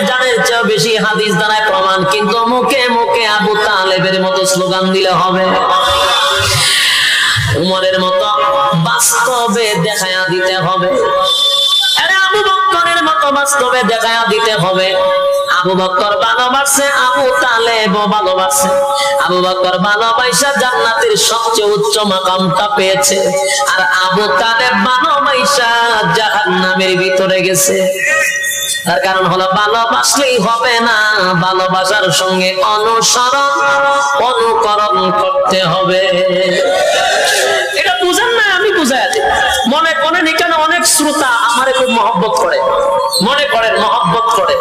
জানের চেয়ে বেশি হাদিস দ্বারা প্রমাণ, কিন্তু মুখে মুখে আবু তালেবের মতো স্লোগান দিলে হবে, উমরের মতো বাস্তবে দেখায়া দিতে হবে, আবু বকরের মতো বাস্তবে দেখায়া দিতে হবে। আবু বকর ভালোবাসে, আবু তালেব ভালোবাসে। আবু বকর ভালোবাসা জান্নাতের সবচেয়ে উচ্চ মাকামটা পেয়েছে, আর আবু তালেব ভালোবাসা জাহান্নামের ভিতরে গেছে। তার কারণ হলো ভালোবাসলেই হবে না, ভালোবাসার সঙ্গে অনুসরণ অনুকরণ করতে হবে। এটা বুঝেন না, আমি বুঝাই দিই। মনে করেন এখানে অনেক শ্রোতা আমারে খুব মহব্বত করে, মনে করেন মহব্বত করে,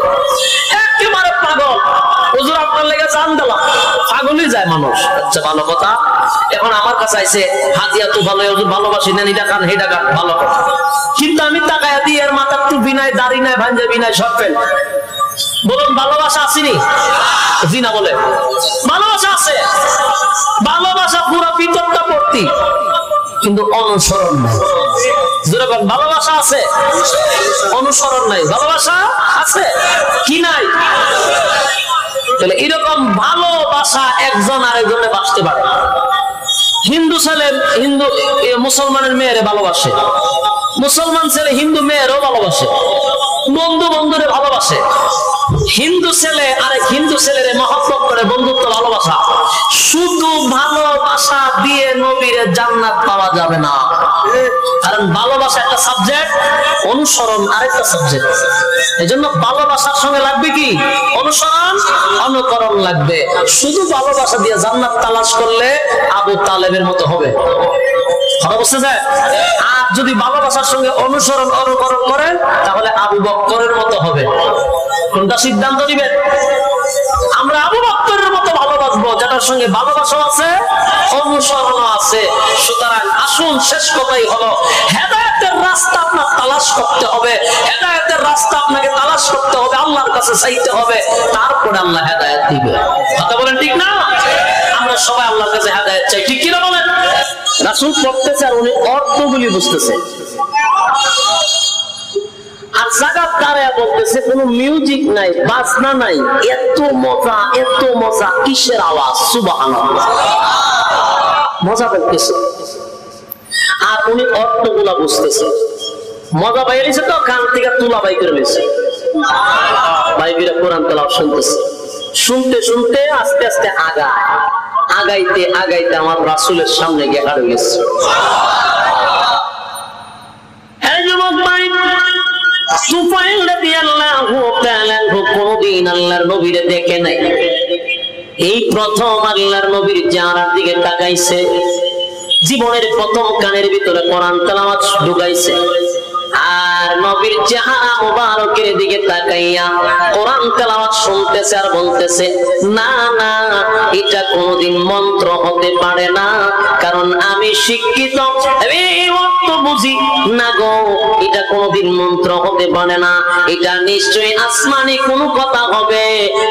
একেবারে পাগল, হুজুর আপনার লেগে জান দিলাম, পাগলই যায় মানুষ। আচ্ছা ভালো কথা, এখন আমার কাছে আইছে হাতিয়া তো ভালো, হুজুর ভালোবাসি না, এটা কান হেটা কান, ভালো কথা। কিন্তু আমি তাকায়া দিই এর মাথার টুপি নাই, দাড়ি নাই, পাঞ্জাবি নাই, সব ফেল। বলুন ভালোবাসা আসেনি? জি না বলে ভালোবাসা আছে, ভালোবাসা পুরো ভিতরটা ভর্তি, কিন্তু অনুসরণ নাই। যেরকম ভালোবাসা আছে, অনুসরণ নাই। ভালোবাসা আছে কি নাই? তাহলে এরকম ভালোবাসা একজন আরেকজনে বাসতে পারে। হিন্দু ছেলে হিন্দু মুসলমানের মেয়েরে ভালোবাসে, মুসলমান ছেলে হিন্দু মেয়েরও ভালোবাসে, বন্ধু বন্ধুরে ভালোবাসে। হিন্দু ছেলে আরেক হিন্দু ছেলেরে মহব্বত করে, বন্ধুত্ব ভালোবাসা। শুধু ভালোবাসা দিয়ে নবীর জান্নাত পাওয়া যাবে না, কারণ ভালোবাসা একটা সাবজেক্ট, অনুসরণ আরেকটা সাবজেক্ট। এজন্য ভালোবাসার সঙ্গে লাগবে কি? অনুসরণ অনুকরণ লাগবে। শুধু ভালোবাসা দিয়ে জান্নাত তালাশ করলে আবু তালেবের মতো হবে, বুঝতে যায়। আর যদি ভালোবাসার সঙ্গে অনুসরণ অনুকরণ করেন তাহলে আবু বকরের মতো হবে। কোনটা সিদ্ধান্ত নিবেন? আমরা আবু বকরের মতো ভালোবাসবো, যেটার সঙ্গে ভালোবাসা আছে, অনুসরণ আছে। সুতরাং আসুন, শেষ কথাই হলো হেদায়েতের রাস্তা আপনার তালাশ করতে হবে, হেদায়েতের রাস্তা আপনাকে তালাশ করতে হবে, আল্লাহর কাছে চাইতে হবে, তারপরে আল্লাহ হেদায়েত দিবে। কথা বলেন ঠিক না? আমরা সবাই আল্লাহর কাছে হেদায়েত চাই, ঠিক কিনা বলেন? রাসূল পড়তেছে আর উনি অর্থগুলি বুঝতেছে, আর জায়গার দাঁড়ায় বলতেছে, কোনো মিউজিক নাই, বাজনা নাই, এত মজা, এত মজা, কিসের আওয়াজ, সুবহানাল্লাহ, মজা বলতেছে। আর উনি অর্থগুলা বুঝতেছে, মজা বাইরে গেছে তো, কান থেকে তুলা বাই করে গেছে, বাইবিরা কোরআন তেলাওয়াত শুনতেছে। শুনতে শুনতে আস্তে আস্তে আগাইতে আগাইতে আমার রাসূলের সামনে গিয়ে হারিয়ে গেছে। তুফাইল রাদিয়াল্লাহু তাআলা কোনদিন আল্লাহর নবীরে দেখে নাই, এই প্রথম আল্লাহর নবীর চেহারার দিকে তাকাইছে, জীবনের প্রথম কানের ভিতরে কোরআন তেলাওয়াত ঢুকাইছে, আর নবীর চেহারা মুবারকের দিকে তাকাইয়া কোরআন তেলাওয়াত শুনতেছে আর বলতেছে, না না, এটা কোনদিন মন্ত্র হতে পারে না, কারণ আমি শিক্ষিত, আমি অর্থ বুঝি না গো, এটা কোনদিন মন্ত্র হতে পারে না, এটা নিশ্চয়ই আসমানি কোনো কথা হবে,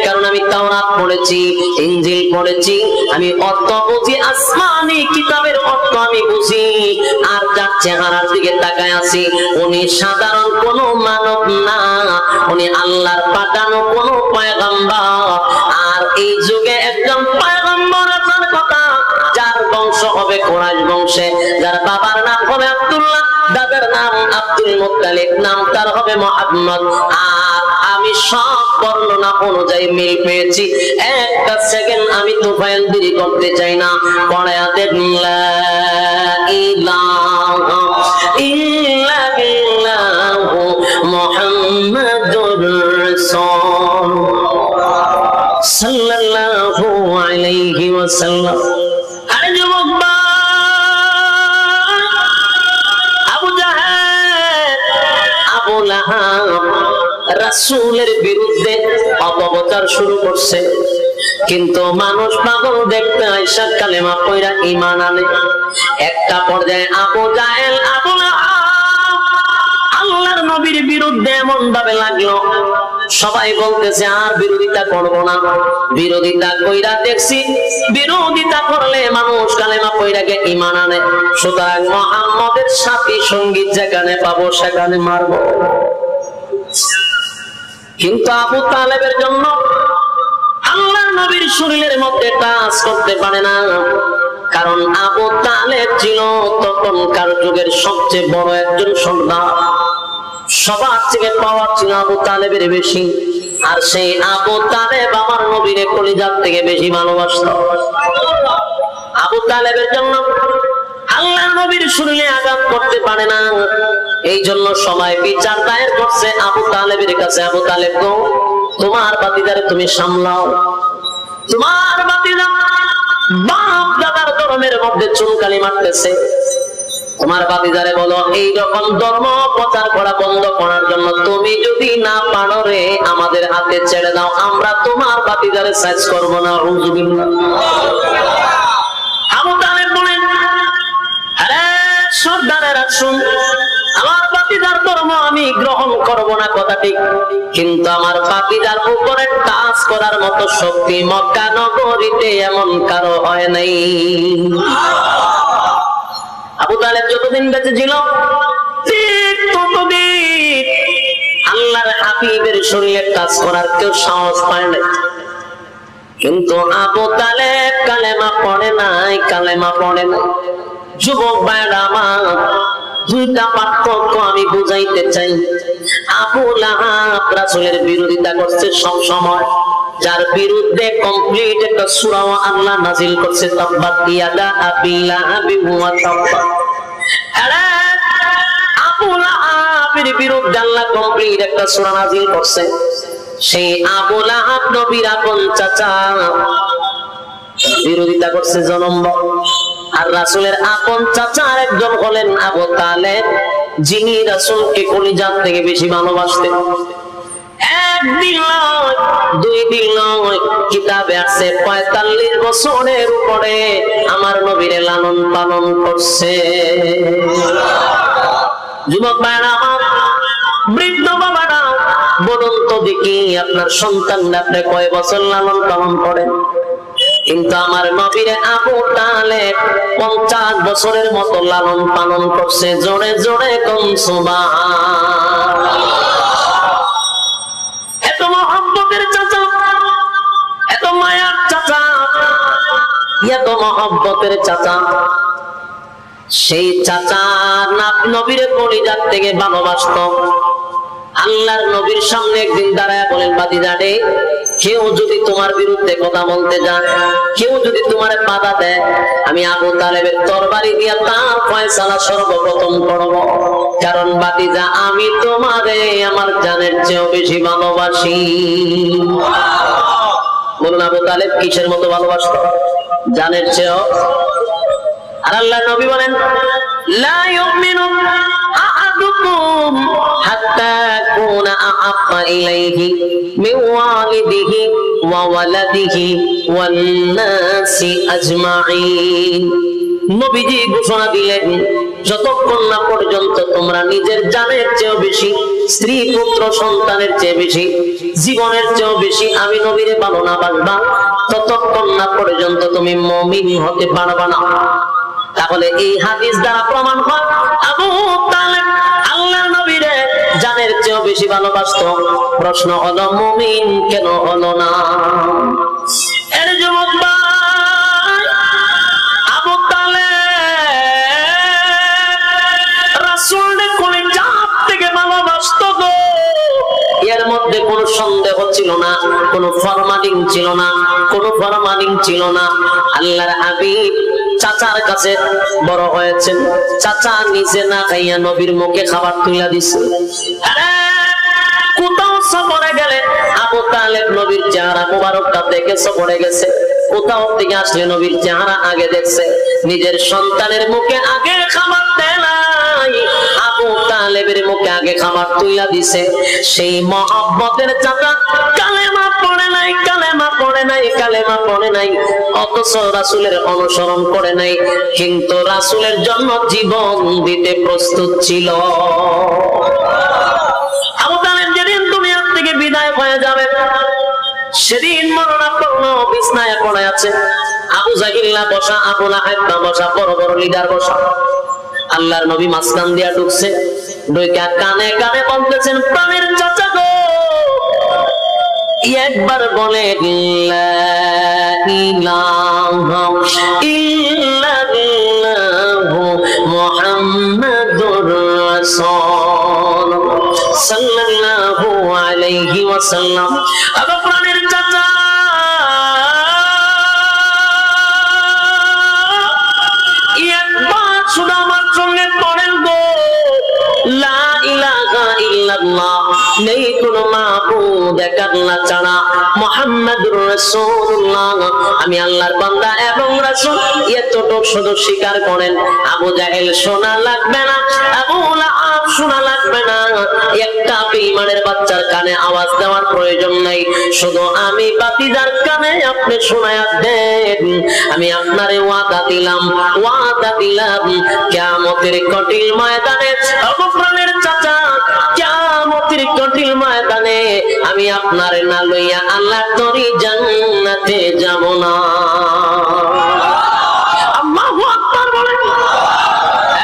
কারণ আমি তাওরাত পড়েছি, ইনজিল পড়েছি, আমি অর্থ বুঝি, আসমানি কিতাবের অর্থ আমি বুঝি। আর যার চেহারার দিকে তাকায় আছি, উনি সাধারণ কোন মানব না, উনি আল্লাহর পাঠানো কোন পয়গম্বর। আর এই যুগে একজন পয়গম্বর আসার কথা, যার বংশ হবে কুরাইশ বংশে, যার বাবার নাম হবে আব্দুল্লাহ, দাদার নাম আব্দুল মুত্তালিব, নাম তার হবে মুহাম্মদ। আর আমি সব বর্ণনা অনুযায়ী মিল পেয়েছি। একটা সেকেন্ড আমি তুফাইল দেরি করতে চাই না, পড়ায়া দেন লা ইলাহা ইল্লাল্লাহু মুহাম্মাদুর রাসূল সাল্লাল্লাহু আলাইহি ওয়াসাল্লাম। আরে যুবক আবু জাহেল, আবু লাহাব রাসূলের বিরুদ্ধে অপপ্রচার শুরু করছে, কিন্তু মানুষ পাগল দেখতে আইসা কালেমা পয়রা ঈমান আনে। একটা পর্যায়ে আবু জাহেল, আবু লাহাব আল্লাহর নবীর বিরুদ্ধে এমন ভাবে লাগলো, সবাই বলতেছে আর বিরোধিতা করব না, বিরোধিতা কইরা দেখছি বিরোধিতা করলে মানুষ কালেমা পয়রাকে ঈমান আনে, সুতরাং মুহাম্মদের সাথী সঙ্গী যেখানে পাবো সেখানে মারবো। কিন্তু আবু তালেবের জন্য আল্লাহর নবীর শরীরের মধ্যে টাচ করতে পারে না, কারণ আবু তালেব ছিল তখনকার যুগের সবচেয়ে বড় একজন সর্দার। সবার থেকে পাওয়ার ছিল আবু তালেবের বেশি, আর সেই আবু তালেব আমার নবীর কলিজার থেকে বেশি ভালোবাসত। আবু তালেবের জন্য আল্লাহর নবীর শরীরে আঘাত করতে পারে না, এই জন্য সবাই বিচার দায়ের করছে আবু তালেবের কাছে। আবু তালেব গো, তোমার ভাতিজারে তুমি সামলাও, তোমার ভাতিজা বাপ দাদার ধর্মের মধ্যে চুনকালি মারতেছে, তোমার ভাতিজারে বলো এইরকম ধর্ম প্রচার করা বন্ধ করার জন্য তুমি যদি না পারো রে আমাদের হাতে ছেড়ে দাও, আমরা তোমার ভাতিজারে সাইজ করবো না। হুজুবিল্লাহ। আবু তালেব বলেন, আরে সর্দারেরা শুন, আমার ভাতিজার ধর্ম আমি গ্রহণ করব না কথা ঠিক, কিন্তু আমার ভাতিজার উপরে টাচ করার মতো শক্তি মক্কা নগরীতে এমন কারো হয় নাই। আবু তালেব যতদিন বেঁচে ছিল ঠিক ততদিন আল্লাহর হাবিবের শরীরে টাচ করার কেউ সাহস পায় নাই। কিন্তু আবু তালেব কালেমা পড়ে নাই, কালেমা পড়ে নাই। যুবক ভাইরা আমার, দুইটা পার্থক্য আমি বুঝাইতে চাই। আবু লাহাব রাসূলের বিরোধিতা করছে সব সময়, যার বিরুদ্ধে কমপ্লিট একটা সূরা আল্লাহ নাযিল করছে, তাব্বাত ইয়াদা আবি লাহাবিন ওয়া তাব্বা। আরে আবু লাহাবের বিরুদ্ধে আল্লাহ কমপ্লিট একটা সূরা নাযিল করছে। সেই আবু লাহাব নবীর আপন চাচা, বিরোধিতা করছে জনম্ব। আর রাসূলের আপন চাচার একজন হলেন আবু তালেব, যিনি রাসূলকে কলিজার থেকে বেশি ভালোবাসতেন। একদিন নয়, দুই দিন নয়, কিতাবে আছে ৪৫ বছরের উপরে আমার নবীরে লালন পালন করছে। যুবক ভাইরা আমার, বৃদ্ধ বাবারা, বলুন তো দেখি আপনার সন্তানরা আপনি কয় বছর লালন পালন করেন? কিন্তু আমার নবীরে আবু তালেব ৫০ বছরের মতো লালন পালন করছে। জোরে জোরে কোন সুবহানাল্লাহ। এত মহব্বতের চাচা, এত মায়ার চাচা, এত মহব্বতের চাচা, সেই চাচা নবীরে কলিজার থেকে ভালোবাসত। আল্লাহর নবীর সামনে একদিন দাঁড়ায় বলেন, ভাতিজারে, কেউ যদি তোমার বিরুদ্ধে কথা বলতে যায়, কেউ যদি তোমার বাধা দেয়, আমি আবু তালেবের তরবারি দিয়া তার ফয়সালা সর্বপ্রথম করব। কারণ ভাতিজা, আমি তোমারে আমার জানের চেয়েও বেশি ভালোবাসি। বলুন, আবু তালেব কিসের মতো ভালোবাসত? জানের চেয়েও। আর আল্লাহর নবী বলেন, লা ইউমিনু আহাদুকুম হাত্তা কুনা আহাব্বা ইলাইহি মিন ওয়ালিদিহি ওয়া ওয়ালাদিহি ওয়ান নাসি আজমাইন। নবীজি ঘোষণা দিলেন, যতক্ষণ না পর্যন্ত তোমরা নিজের জানের চেয়েও বেশি, স্ত্রী পুত্র সন্তানের চেয়ে বেশি, জীবনের চেয়েও বেশি আমি নবীরে ভালো না বাসবা, ততক্ষণ না পর্যন্ত তুমি মুমিন হতে পারবা না। তাহলে এই হাদিস দ্বারা প্রমাণ হয় আবু তালেব আল্লাহর নবীরে জানের চেয়েও বেশি ভালোবাসত। প্রশ্ন হলো, মুমিন কেন হলো না? এর যুবক ভাই, আবু তালেব রাসূলের কলিজার থেকে ভালোবাসত গো। এর মধ্যে কোনো সন্দেহ ছিল না, কোনো ফরমালিং ছিল না, কোনো ফরমালিং ছিল না। আল্লাহর হাবিব চাচার কাছে বড় হয়েছেন, চাচা নিজে না খাইয়া নবীর মুখে খাবার তুলে দিছে। কোথাও সফরে গেলে আবু তালেব নবীর চেহারা মুবারকটা দেখে সফরে গেছে, কোথাও থেকে আসলে নবীর চেহারা আগে দেখছে। নিজের সন্তানের মুখে আগে খাবার দেয় নাই, আবু তালেবের মুখে আগে খাবার তুলে দিছে। সেই মহব্বতের চাচা কালেমা পড়ে নাই, কালেমা পড়ে নাই, কালেমা পড়ে নাই, অথচ রাসূলের অনুসরণ করে নাই, কিন্তু রাসূলের জন্য জীবন দিতে প্রস্তুত ছিল। আবু তালেব যেদিন দুনিয়া থেকে বিদায় হয়ে যাবে, সেদিন মরণাপন্ন বিছনায় পড়ে আছে। আবু জাহিল্লা বসা, আবু লাহাব বসা, বড় বড় লিডার বসা। আল্লাহর নবী মাঝখান দিয়া ঢুকছে, ঢুকে কানে কানে বলতেছেন, প্রাণের চাচা গো, একবার বলে লা ইলাহা ইল্লাল্লাহু মুহাম্মাদুর রাসূল সাল্লাল্লাহু আলাইহি ওয়াসাল্লাম। আবু প্রাণের চাচা একবার শুধু আমার সঙ্গে পড়েন গো লা ইলাহা ইল্লাল্লাহ, নেই কোনো মাবুদ এক আল্লাহ ছাড়া, মুহাম্মাদুর রাসূলুল্লাহ, আমি আল্লাহর বান্দা এবং রাসূল। এতটুকু শুধু স্বীকার করেন। আবু জাহেল শোনা লাগবে না, আবু লাহাব শোনা লাগবে না, একটা বেঈমানের বাচ্চার কানে আওয়াজ দেওয়ার প্রয়োজন নাই। শুধু আমি বাতিজার কানে আপনি শোনায়া দেন। আমি আপনারে ওয়াদা দিলাম কিয়ামতের কঠিন ময়দানে, আবু প্রাণের চাচা, কিয়ামতের কঠিন ময়দানে আমি আপনার না লইয়া আল্লাহর তরি জান্নাতে যাব না। আল্লাহু আকবার বলেন।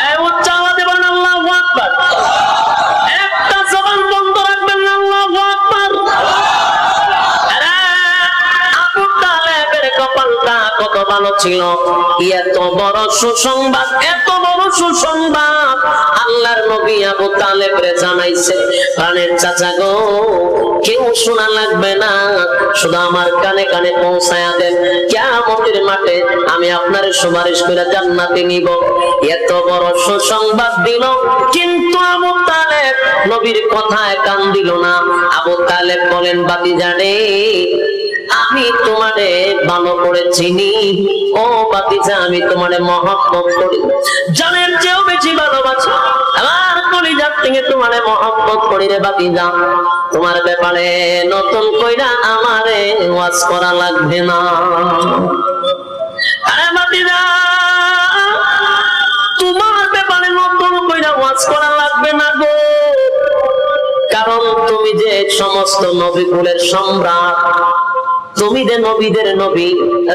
এই উচ্চ আওয়াজে বলেন আল্লাহু আকবার। একটা জবান বন্ধ রাখবেন না, আল্লাহু আকবার। আরে আবু তালেবের কপালটা কত ভালো ছিল, এত বড় সুসংবাদ, এত বড় সুসংবাদ আল্লাহর নবী আবু তালেবরে জানাইছে। প্রাণের চাচা গো, কেউ শোনা লাগবে না, শুধু আমার কানে কানে পৌঁছায়া দেন। কিয়ামতের মাঠে আমি আপনার সুপারিশ করে জান্নাতে নিব। এত বড় সুসংবাদ দিল, কিন্তু আবু তালেব নবীর কথায় কান দিল না। আবু তালেব বলেন, বাতিজারে আমি তোমারে ভালো করে চিনি, ও বাতিজা আমি তোমারে মহব্বত করি, জানের চেয়েও বেশি ভালোবাসি, আমার কলিজার থেকে তোমারে মহব্বত করি রে বাতিজা। তোমার ব্যাপারে নতুন কইরা আমারে ওয়াজ করা লাগবে না। আরে বাতিজা, তোমার ব্যাপারে নতুন কইরা ওয়াজ করা লাগবে না গো, কারণ তুমি যে সমস্ত নবীকুলের সম্রাট, তুমি যে নবীদের নবী,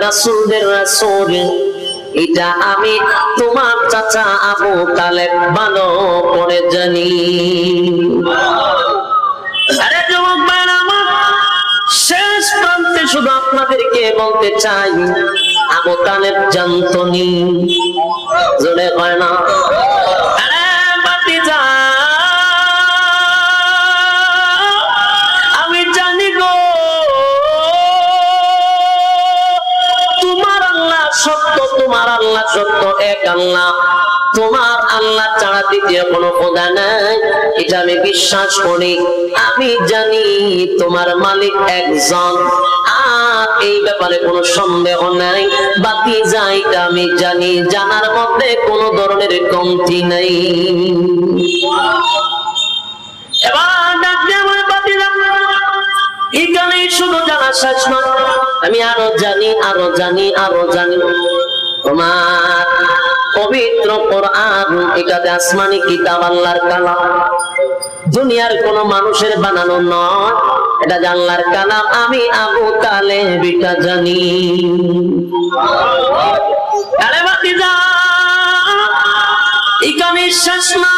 রাসূলদের রাসূল, এটা আমি তোমার চাচা আবু তালেব ভালো করে জানি। আরে যুবক ভাইরা আমার, শেষ প্রান্তে শুধু আপনাদেরকে বলতে চাই, আবু তালেব জানতনি, জোরে হয় না। আরে বাতিজা, আমি জানি গো তোমার আল্লাহ সত্য, তোমার আল্লাহ সত্য, এক আল্লাহ, তোমার আল্লাহ ছাড়া দ্বিতীয় কোনো খোদা নাই, এটা আমি বিশ্বাস করি। আমি জানি তোমার মালিক একজন, আর এই ব্যাপারে কোনো সন্দেহ নাই। বাকি যাইটা আমি জানি, জানার মধ্যে কোনো ধরনের কমতি নাই। এবার ডাকতে আমার বাতিজা, এখানেই শুধু জানা শেষ নয়, আমি আরো জানি, আরো জানি, আরো জানি। তোমার পবিত্র কোরআন, এটাতে আসমানি কিতাব, আল্লাহর কালাম, দুনিয়ার কোন মানুষের বানানো নয়, এটা আল্লাহর কালাম। আমি আবু তালেব এটা জানি। আরে বাতিজা, এখানে শেষ না,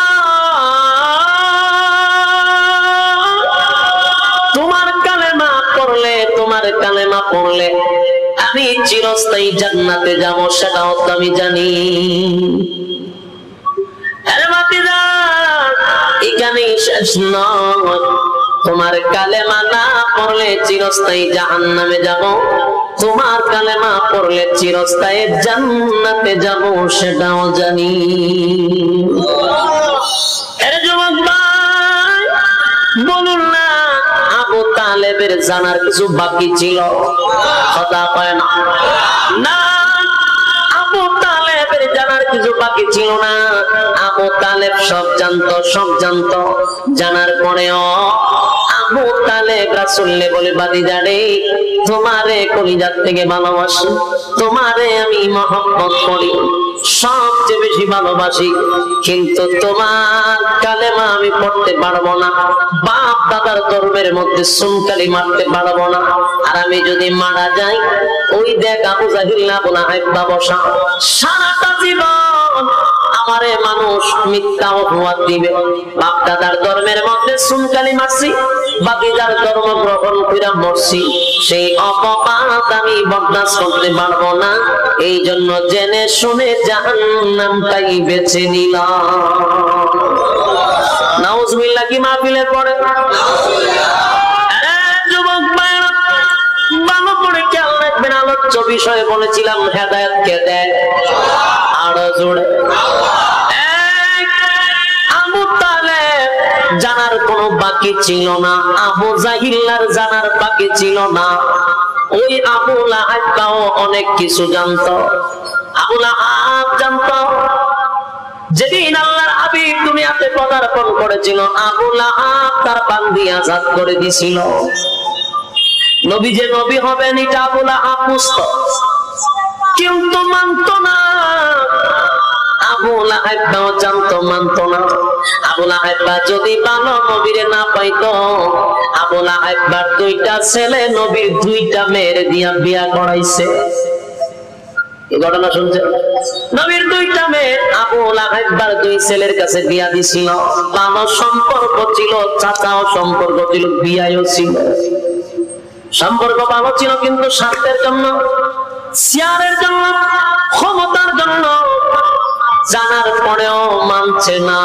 তোমার কালেমা পড়লে, তোমার কালেমা পড়লে আমি চিরস্থায়ী জান্নাতে যাব, সেটাও তো আমি জানি। আরে বাতিজা, এখানেই শেষ নয়, তোমার কালেমা না পড়লে চিরস্থায়ী জাহান্নামে যাব, তোমার কালেমা পড়লে চিরস্থায়ী জান্নাতে যাব, সেটাও জানি। আরে যুবক ভাই, বলুন না, আবু তালেবের জানার কিছু বাকি ছিল? কথা কয় না, না, আবু তালেবের জানার কিছু বাকি ছিল না। আবু তালেব সব জানতো, সব জানতো। জানার পরেও আবু তালেব রাসূলকে বলে, বাতিজারে তোমারে কলিজার থেকে ভালোবাসি, তোমারে আমি মহব্বত করি, সবচেয়ে বেশি ভালোবাসি, কিন্তু তোমার কালেমা আমি পড়তে পারবো না, বাপ দাদার ধর্মের মধ্যে সুনকালি মারতে পারবো না, আর আমি যদি মারা যাই, ওই দেখ আবু জাহিল আবু লাহাব বসা, সারাটা জীবন আমারে মানুষ মিথ্যা অপবাদ দিবে, বাপ দাদার ধর্মের মধ্যে সুনকালি মারছি, বাতিদার ধর্ম গ্রহণ করে মরছি, সেই অপবাদ আমি বরদাস্ত করতে পারবো না। এই জন্য জেনে শুনে জাহান্নামটাই বেছে নিলাম। নাউজুবিল্লাহ কি মাহফিলে পড়ে? যুবক ভাইরা ভালো করে খেয়াল রাখবেন, আলোচ্য বিষয়ে বলেছিলাম হেদায়েত কে দেয়? আরো জোরে। আবু তালেব জানার কোনো বাকি ছিল না, আবু জাহিলার জানার বাকি ছিল না। ওই আবু লাহাবও অনেক কিছু জানতো। আবু লাহাব জানতো যেদিন আল্লাহর হাবিব দুনিয়াতে পদার্পণ করেছিল, আবু লাহাব তার বান্দি আজাদ করে দিয়েছিল। নবী যে নবী হবেন এটা আবু লাহাব বুঝতো, কিন্তু মানতো না। আবু লাহাবও জানতো, মানতো না। আবু লাহাব যদি ভালো নবীরে না পাইতো, আবু লাহাব দুইটা ছেলে নবীর দুইটা মেয়ের দিয়া বিয়া করাইছে। এই ঘটনা শুনছেন? নবীর দুইটা মেয়ে আবু লাহাব দুই ছেলের কাছে বিয়া দিছিল। ভালো সম্পর্ক ছিল, চাচাও সম্পর্ক ছিল, বিয়াও ছিল। সম্পর্ক ভালো ছিল, কিন্তু স্বার্থের জন্য, চেয়ারের জন্য, ক্ষমতার জন্য জানার পরেও মানছে না।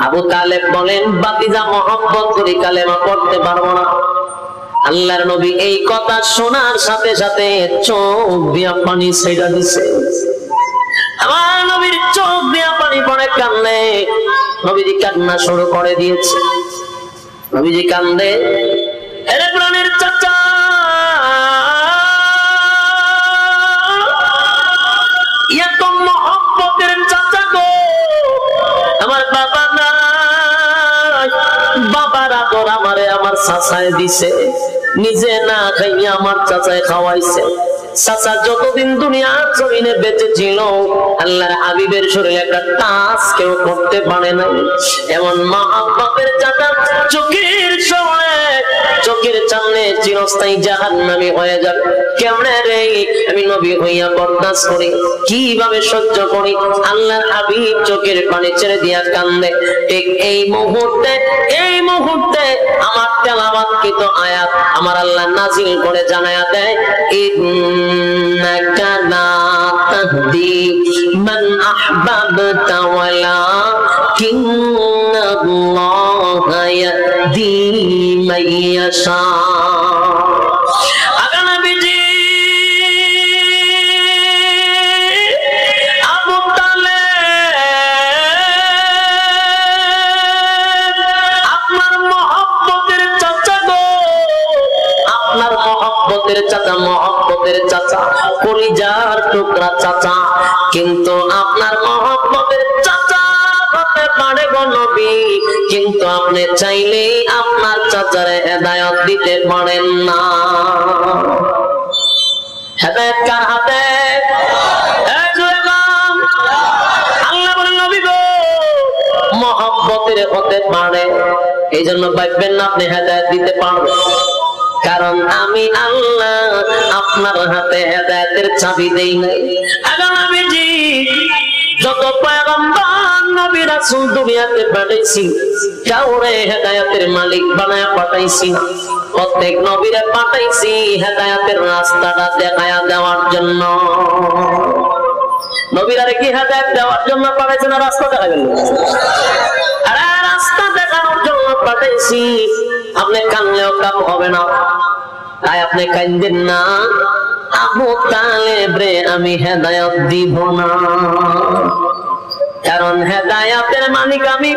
আবু তালেব বলেন, বাতিজা মহব্বত করি, কালেমা পড়তে পারবো না। আল্লাহর নবী এই কথা শোনার সাথে সাথে চোখ দিয়া পানি ছেড়ে দিছে। আমার নবীর চোখ দিয়া পানি পড়ে, কান্দে। নবীজি কান্না শুরু করে দিয়েছে। নবীজি কান্দে, এরে প্রাণের চাচা, এত মহব্বতের চাচা গো, আমার বাবা নাই, বাবার আদর আমারে আমার চাচায় দিছে, নিজে না খাইয়া আমার চাচায় খাওয়াইছে। চাচা যতদিন দুনিয়ার জমিনে বেঁচে ছিল, আল্লাহর হাবিবের শরীরে একটা টাচ কেউ করতে পারে না। এমন মহব্বতের চাচা চোখের সময়, চোখের সামনে চিরস্থায়ী জাহান্নামী হয়ে যাবে। কেমনে রে আমি নবী হইয়া বরদাস্ত করি, কিভাবে সহ্য করি? আল্লাহর হাবিব চোখের পানি ছেড়ে দিয়া কান্দে। ঠিক এই মুহূর্তে আমার তেলাওয়াতকৃত আয়াত আমার আল্লাহ নাযিল করে জানায়া দেয়, ইন্নাকা লা তাহদি মান আহবাবতা ওয়ালাকিন্নাল্লাহা ইয়াহদি মান ইয়াশা। চাচা, মহব্বতের চাচা, কলিজার টুকরা চাচা, কিন্তু আপনার মহব্বতের চাচা হতে পারে গো নবী, কিন্তু আপনি চাইলে আপনার চাচারে হেদায়েত দিতে পারেন না। হেদায়েত কার হাতে? আল্লাহ বলেন, নবী গো মহব্বতের হতে পারে, এই জন্য ভাববেন না আপনি হেদায়েত দিতে পারবেন, কারণ আমি আল্লাহ আপনার হাতে হেদায়েতের চাবি দেই নাই। আগাম নবীজি যত পয়গম্বর নবী রাসূল দুনিয়াতে পাঠাইছি, কাউরে হেদায়েতের মালিক বানায়া পাঠাইছি না। প্রত্যেক নবীরে পাঠাইছি হেদায়েতের রাস্তাটা দেখায়া দেওয়ার জন্য। নবীরা কি হেদায়েত দেওয়ার জন্য পাঠাইছে না রাস্তা দেখাবেন? আরে রাস্তা দেখানোর জন্য পাঠাইছি। আপনি কানলেও কাম হবে না, তাই আপনি কান্দেন না। আবু তালেব রে আমি হেদায়েত দিব না, কারণ হেদায়েতের মালিক আমি।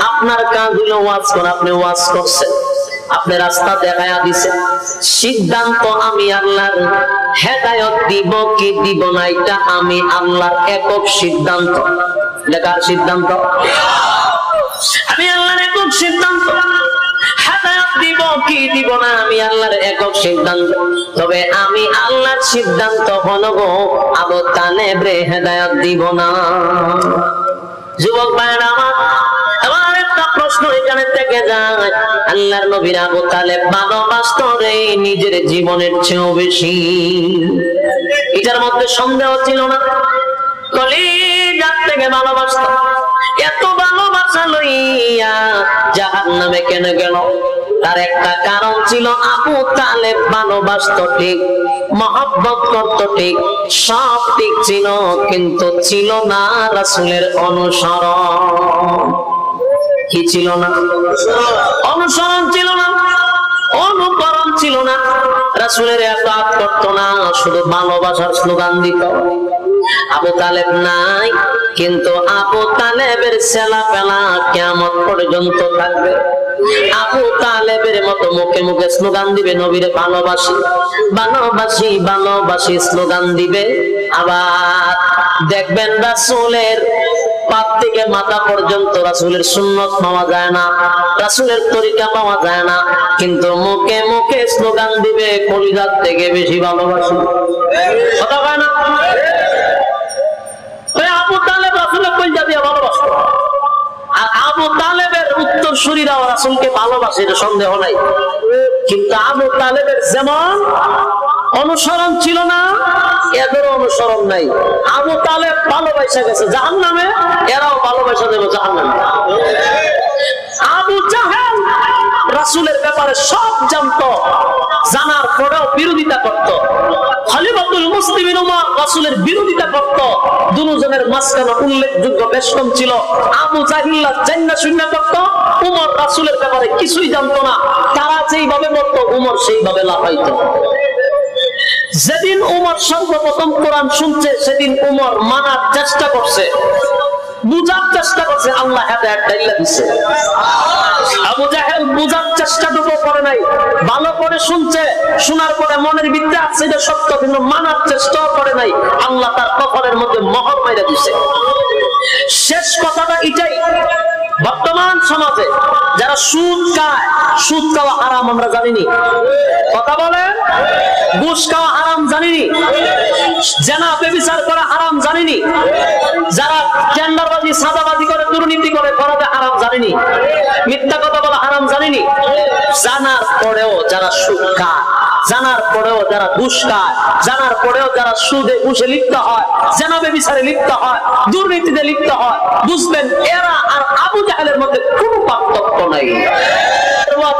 আপনার কাজ হলো ওয়াজ করা, আপনি ওয়াজ করছেন, আপনি রাস্তা দেখায়া দিছেন। সিদ্ধান্ত আমি আল্লাহর, হেদায়েত দিব কি দিব না এটা আমি আল্লাহর একক সিদ্ধান্ত। কার সিদ্ধান্ত? আমি আল্লাহর একক সিদ্ধান্ত। হেদায়েত দিব কি দিব না আমি আল্লাহর একক সিদ্ধান্ত। তবে আমি আল্লাহর সিদ্ধান্ত হলো গো আবু তালেব রে হেদায়েত দিব না। যুবক ভাইরা আমার একটা প্রশ্ন এখানে থেকে যায়, আল্লাহর নবীর আবু তালেব ভালোবাসতো রে নিজের জীবনের চেয়েও বেশি, এটার মধ্যে সন্দেহ ছিল না। কলিজার থেকে ভালোবাসত। এত ভালোবাসা লইয়া জাহান্নামে কেন গেল? তার একটা কারণ ছিল, আবু তালেব ভালোবাসত ঠিক, মহব্বত করত ঠিক, সব ঠিক ছিল, কিন্তু ছিল না রাসূলের অনুসরণ। কি ছিল না? অনুসরণ ছিল না, অনুকরণ ছিল না। রাসূলের ইতাআত করত না, শুধু ভালোবাসার স্লোগান দিত। আবু তালেব নাই, কিন্তু আবু তালেবের ছেলেপেলা কিয়ামত পর্যন্ত থাকবে। আবু তালেবের মতো মুখে মুখে স্লোগান দিবে, নবীরে ভালোবাসি ভালোবাসি ভালোবাসি স্লোগান দিবে। আবার দেখবেন রাসূলের পাপ থেকে মাথা পর্যন্ত রাসূলের সুন্নাত পাওয়া যায় না, রাসূলের তরিকা পাওয়া যায় না, কিন্তু মুখে মুখে স্লোগান দিবে কলিজার থেকে বেশি ভালোবাসি। কথা হয় না? আবু তালেব রাসূলের কলিজা দিয়ে ভালোবাসত, আর আবু তালেবের উত্তরসূরিরাও রাসূলকে ভালোবাসে, এটা সন্দেহ নাই। কিন্তু আবু তালেবের যেমন অনুসরণ ছিল না, এদেরও অনুসরণ নাই। আবু তালেব ভালোবাসা গেছে জাহান্নামে, এরাও ভালোবাসা দেবে জাহান্নামে। আবু জাহেল রাসূলের ব্যাপারে সব জানতো, জানার পরেও বিরোধিতা করত। খলিফাতুল মুসলিমিন উমর রাসূলের বিরোধিতা করত। দুজনের মাঝখানে উল্লেখযোগ্য বেষ্টন ছিল। আবু জাহিল জান্নাত শূন্য করত, উমর রাসূলের ব্যাপারে কিছুই জানতো না। তারা যেইভাবে বলতো উমর সেইভাবে লাফাইতো। যেদিন উমর সর্বপ্রথম কোরআন শুনছে, সেদিন উমর মানার চেষ্টা করছে, বুঝার চেষ্টা করছে, আল্লাহ হেদায়েত দাইলা দিছে। আবু জাহেল বুঝার চেষ্টাটুকু করে নাই, ভালো করে শুনছে, শোনার পরে মনের ভিতরে আছে এটা সত্য, কিন্তু মানার চেষ্টাও করে নাই, আল্লাহ তার কপালের মধ্যে মোহর মাইরা দিছে। শেষ কথাটা এটাই, বর্তমান সমাজে যারা সুদ খায়, সুদ খাওয়া হারাম আমরা জানিনি, কথা বলে, ঘুষ খাওয়া হারাম জানিনি, জেনা ব্যভিচার করা হারাম জানিনি, যারা টেন্ডারবাজি সাদাবাজি করে দুর্নীতি করে করাতে হারাম জানিনি, মিথ্যা কথা বলা হারাম জানিনি। জানার পরেও যারা সুদ খায়, জানার পরেও যারা ঘুষ খায়, জানার পরেও যারা সুদে ঘুষে লিপ্ত হয়, জেনা ব্যভিচারে লিপ্ত হয়, দুর্নীতিতে লিপ্ত হয়, বুঝবেন এরা আর আবু জাহেলের মধ্যে কোনো পার্থক্য নাই।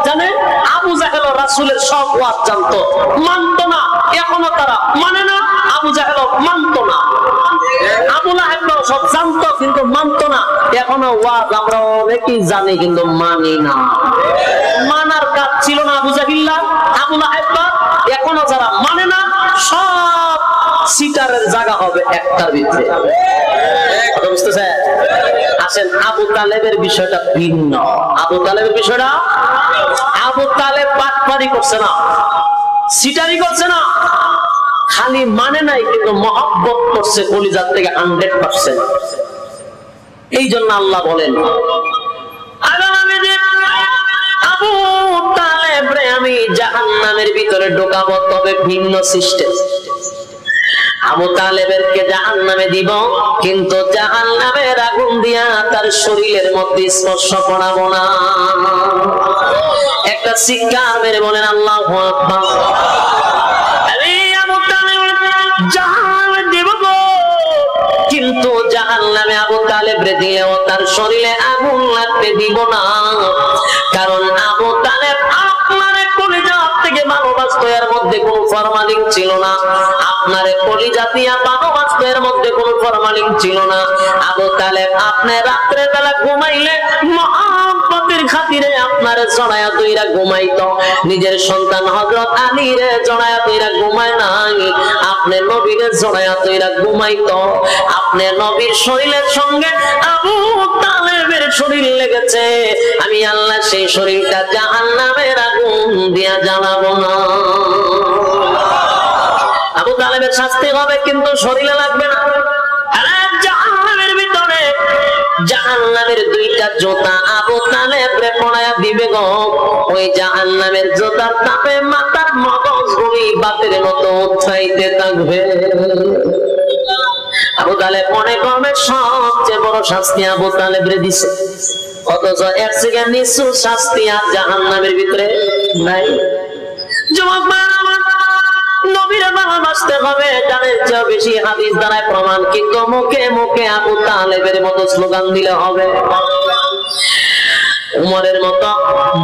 জানে আবু জাহেল রাসূলের সব ওয়াজ জানতো, মানতো না, এখনো তারা মানে না। আবু জাহেল মানতো না, আবু লাহাব সব জানতো কিন্তু মানতো না। এখনো ওয়াজ আমরা অনেকেই জানি কিন্তু মানি না। মানার কাজ ছিল না আবু জাহিল, আবু লাহাব, এখনো যারা মানে না সব সিটারের জায়গা হবে একটার ভিতরে। বুঝতেছে? আসেন, আবু তালেবের বিষয়টা ভিন্ন। আবু তালেবের বিষয়টা, আবু তালেব পাটপারি করছে না, সিটারি করছে না, খালি মানে নাই, কিন্তু মহব্বত করছে কলিজার থেকে 100%। এই জন্য আল্লাহ বলেন, আবু তালেব রে আমি জাহান্নামের ভিতরে ঢোকাবো, তবে ভিন্ন সিস্টেম। আবু তালেবেরকে জাহান্নামে দিব, কিন্তু জাহান্নামের আগুন দিয়া তার শরীরের মধ্যে স্পর্শ করাবো না। একটা শিক্ষা মেরে বলেন আল্লাহু আকবার। আবু তালেব জাহান্নামে দিব, কিন্তু জাহান্নামে আবু তালেব রে দিলেও তার শরীরে আগুন লাগতে দিব না। কারণ আবু তালেব আপনারে কলিজা থেকে ভালোবাসতো, এর মধ্যে কোনো ফরমালিন ছিল না। আপনারে কলিজা দিয়া ভালোবাসতো, এর মধ্যে কোনো ফরমালিন ছিল না। আবু তালেব আপনি রাত্রে বেলা ঘুমাইলে মহব্বতের খাতিরে আপনারে জড়ায়া দইরা ঘুমাইতো। নিজের সন্তান হযরত আলীরে জড়ায়া দইরা ঘুমায় নাই, আপনি নবীরে জড়ায়া দইরা ঘুমাইতো। আপনি নবীর শরীরের সঙ্গে আবু তালেবের শরীর লেগেছে, আমি আল্লাহ সেই শরীরটা জাহান্নামের আগুন দিয়া জ্বালাবো না। আবু তালেবের শাস্তি হবে, কিন্তু শরীরে লাগবে না। জাহান্নামের ভিতরে জাহান্নামের দুইটা জোতা আবু তালেবরে পড়ায়া দিবে গো। ওই জাহান্নামের জোতার তাপে মাথার মগজগুলি বাতের মতো উঠাইতে থাকবে। আবু তালেব মনে করবে সবচেয়ে বড় শাস্তি আবু তালেবরে দিছে, অথচ এক সেকেন্ড নিচু শাস্তি আর জাহান্নামের ভিতরে নাই। যুবক নবীর ভালোবাসতে হবে, জানের চেয়ে বেশি হাদিস দ্বারাই প্রমাণ, কিন্তু মুখে মুখে আবু তালেবের মতো স্লোগান দিলে হবে, উমরের মতো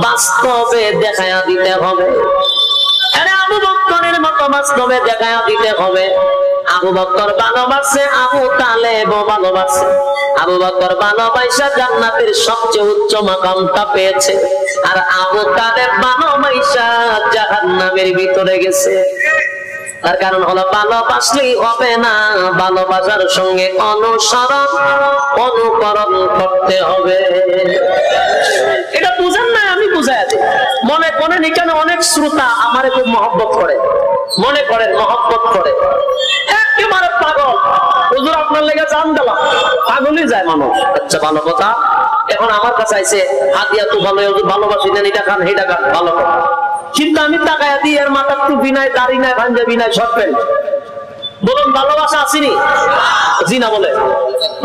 বাস্তবে দেখায়া দিতে হবে, আবু বকরের মতো বাস্তবে দেখায়া দিতে হবে। আবু বকর ভালোবাসে, আবু তালেব ভালোবাসে। আবু বকর ভালোবাসা জান্নাতের সবচেয়ে উচ্চ মাকামটা পেয়েছে, আর আবু তালেব ভালোবাসা জাহান্নামের ভিতরে গেছে। তার কারণ হলো ভালোবাসলেই হবে না, ভালোবাসার সঙ্গে অনুসরণ অনুকরণ করতে হবে। এটা বুঝেন না, আমি বুঝাই দিই। মনে করেন এখানে অনেক শ্রোতা আমারে খুব মহব্বত করে, মনে করেন মহব্বত করে, একেবারে পাগল, হুজুর আপনার লেগে জান দিলাম, পাগলই যায় মানুষ। আচ্ছা ভালো কথা, এখন আমার কাছে আইছে হাতিয়া তো ভালো, ভালোবাসি না, এটা খান হেটা খান, ভালো কথা। কিন্তু আমি টাকা দিই, এর মাথা টুপি নাই, দাড়ি নাই, পাঞ্জাবি নাই, শর্ট প্যান্ট। বলুন ভালোবাসা আসেনি? জি না বলে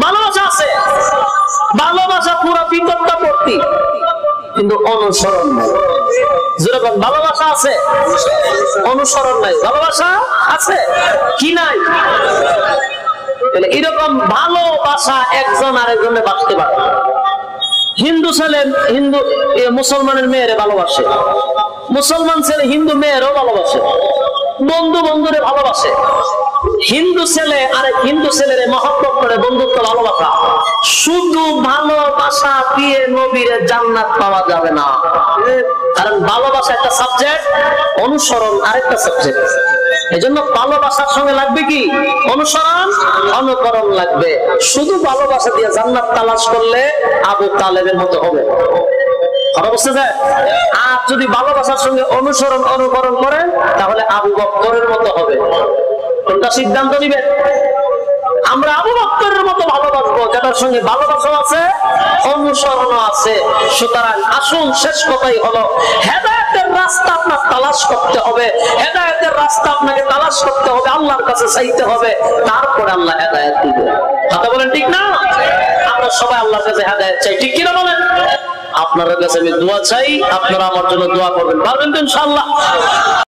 ভালোবাসা আছে, ভালোবাসা পুরো বিপদটা ভর্তি, কিন্তু অনুসরণ নাই। যেরকম ভালোবাসা আছে, অনুসরণ নাই। ভালোবাসা আছে কি নাই? এরকম ভালোবাসা একজন আরেকজনে বাঁচতে পারে। হিন্দু ছেলে হিন্দু মুসলমানের মেয়েরে ভালোবাসে, মুসলমান ছেলে হিন্দু মেয়েরও ভালোবাসে, বন্ধু বন্ধুরে ভালোবাসে। হিন্দু ছেলে আরেক হিন্দু ছেলেরে মহব্বত করে, বন্ধুত্ব ভালোবাসা। শুধু ভালোবাসা দিয়ে নবীরে জান্নাত পাওয়া যাবে না, কারণ ভালোবাসা একটা সাবজেক্ট, অনুসরণ আরেকটা সাবজেক্ট। এজন্য ভালোবাসার সঙ্গে লাগবে কি? অনুসরণ অনুকরণ লাগবে। শুধু ভালোবাসা দিয়ে জান্নাত তালাশ করলে আবু তালেবের মতো হবে। আর যদি ভালোবাসার সঙ্গে অনুসরণ অনুকরণ করেন তাহলে আবু বকরের মতো হবে। কোনটা সিদ্ধান্ত নিবেন? আমরা আবু বকরের মতো ভালোবাসবো, যেটার সঙ্গে ভালোবাসা আছে, অনুসরণ আছে। সুতরাং আসুন, শেষ কথাই হলো হেদায়েতের রাস্তা আপনার তালাশ করতে হবে, হেদায়েতের রাস্তা আপনাকে তালাশ করতে হবে, আল্লাহর কাছে চাইতে হবে, তারপরে আল্লাহ হেদায়েত দিবেন। কথা বলেন ঠিক না? আমরা সবাই আল্লাহর কাছে হেদায়েত চাই, ঠিক কিনা বলেন? আপনার কাছে আমি দোয়া চাই, আপনারা আমার জন্য দোয়া করবেন, পারবেন তো ইনশাআল্লাহ?